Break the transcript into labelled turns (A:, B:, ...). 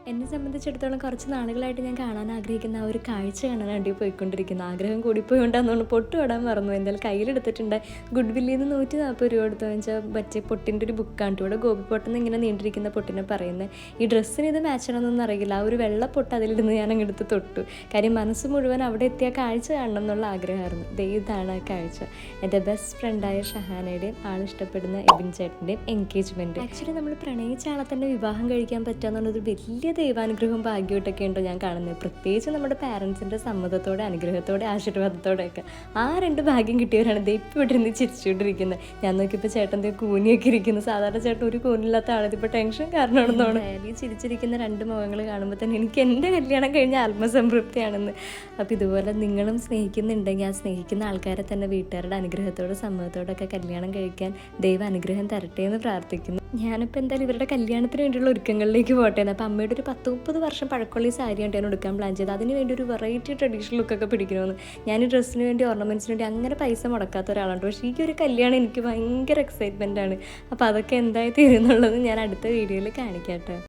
A: എന്നെ സംബന്ധിച്ചിടത്തോളം കുറച്ച് നാളുകളായിട്ട് ഞാൻ കാണാൻ ആഗ്രഹിക്കുന്ന ആ ഒരു കാഴ്ച കാണാൻ വേണ്ടി പോയിക്കൊണ്ടിരിക്കുന്നു. ആഗ്രഹം കൂടിപ്പോയോണ്ടാന്ന് തോന്നുന്നു പൊട്ട് തൊടാൻ മറന്നു. എന്തായാലും കയ്യിലെടുത്തിട്ടുണ്ട്. ഗുഡ് വില്ലിൽ നിന്ന് 140 രൂപ കൊടുത്തു വെച്ചാൽ മറ്റേ പൊട്ടിൻ്റെ ഒരു ബുക്കാണ്. ഇവിടെ ഗോപി പൊട്ടെന്ന് ഇങ്ങനെ നീണ്ടിരിക്കുന്ന പൊട്ടിനെ പറയുന്നത്. ഈ ഡ്രസ്സിന് ഇത് മാച്ച് ചെയ്യണമെന്നൊന്നും അറിയില്ല. ആ ഒരു വെള്ള പൊട്ട് അതിലിരുന്ന് ഞാൻ അങ്ങെടുത്ത് തൊട്ടു. കാര്യം മനസ്സ് മുഴുവൻ അവിടെ എത്തിയ കാഴ്ച കാണണം എന്നുള്ള ആഗ്രഹമായിരുന്നു. ഇതാണ് ആ കാഴ്ച. എൻ്റെ ബെസ്റ്റ് ഫ്രണ്ടായ ഷഹാനയുടെയും ആളിഷ്ടപ്പെടുന്ന എബിൻ ചേട്ടൻ്റെയും എൻഗേജ്മെൻറ്റ്. ആക്ച്വലി നമ്മൾ പ്രണയിച്ച ആളെ തന്നെ വിവാഹം കഴിക്കാൻ പറ്റുക എന്നുള്ളൊരു വലിയ ദൈവാനുഗ്രഹവും ഭാഗ്യമായിട്ടൊക്കെ ഉണ്ടോ ഞാൻ കാണുന്നത്. പ്രത്യേകിച്ച് നമ്മുടെ പാരൻസിൻ്റെ സമ്മതത്തോടെ അനുഗ്രഹത്തോടെ ആശീർവാദത്തോടെയൊക്കെ ആ 2 ഭാഗ്യം കിട്ടിയവരാണ് ഇപ്പോൾ ഇവിടെ ഇരുന്ന് ചിരിച്ചുകൊണ്ടിരിക്കുന്നത്. ഞാൻ നോക്കിയപ്പോൾ ചേട്ടൻ കൂനിയൊക്കെ ഇരിക്കുന്നു. സാധാരണ ചേട്ടൻ ഒരു കൂനില്ലാത്ത ആളിതിപ്പോൾ ടെൻഷൻ കാരണമാണെന്ന് തോന്നുന്നു. ഈ ചിരിച്ചിരിക്കുന്ന 2 മുഖങ്ങൾ കാണുമ്പോൾ തന്നെ എനിക്ക് എൻ്റെ കല്യാണം കഴിഞ്ഞ ആത്മസംതൃപ്തിയാണെന്ന്. അപ്പോൾ ഇതുപോലെ നിങ്ങളും സ്നേഹിക്കുന്നുണ്ടെങ്കിൽ ആ സ്നേഹിക്കുന്ന ആൾക്കാരെ തന്നെ വീട്ടുകാരുടെ അനുഗ്രഹത്തോടെ സമ്മതത്തോടൊക്കെ കല്യാണം കഴിക്കാൻ ദൈവം അനുഗ്രഹം തരട്ടെ എന്ന് പ്രാർത്ഥിക്കുന്നു. ഞാനിപ്പോൾ എന്തായാലും ഇവരുടെ കല്യാണത്തിന് വേണ്ടിയുള്ള ഒരുക്കങ്ങളിലേക്ക് പോട്ടെ. അപ്പോൾ അമ്മയുടെ ഒരു 10-30 വർഷം പഴക്കമുള്ള ഈ സാരിയാണ് ഞാൻ എടുക്കാൻ പ്ലാൻ ചെയ്തത്. അതിന് വേണ്ടി ഒരു വെറൈറ്റി ട്രഡീഷണൽ ലുക്കൊക്കെ പിടിക്കണമെന്ന്. ഞാൻ ഈ ഡ്രസ്സിന് വേണ്ടി ഓർണമെൻറ്റ്സിന് വേണ്ടി അങ്ങനെ പൈസ മുടക്കാത്ത ഒരാളാണ്. പക്ഷേ ഈ ഒരു കല്യാണം എനിക്ക് ഭയങ്കര എക്സൈറ്റ്മെൻ്റ് ആണ്. അപ്പോൾ അതൊക്കെ എന്തായി തീരുന്നുള്ളത് ഞാൻ അടുത്ത വീഡിയോയിൽ കാണിക്കാം കേട്ടോ.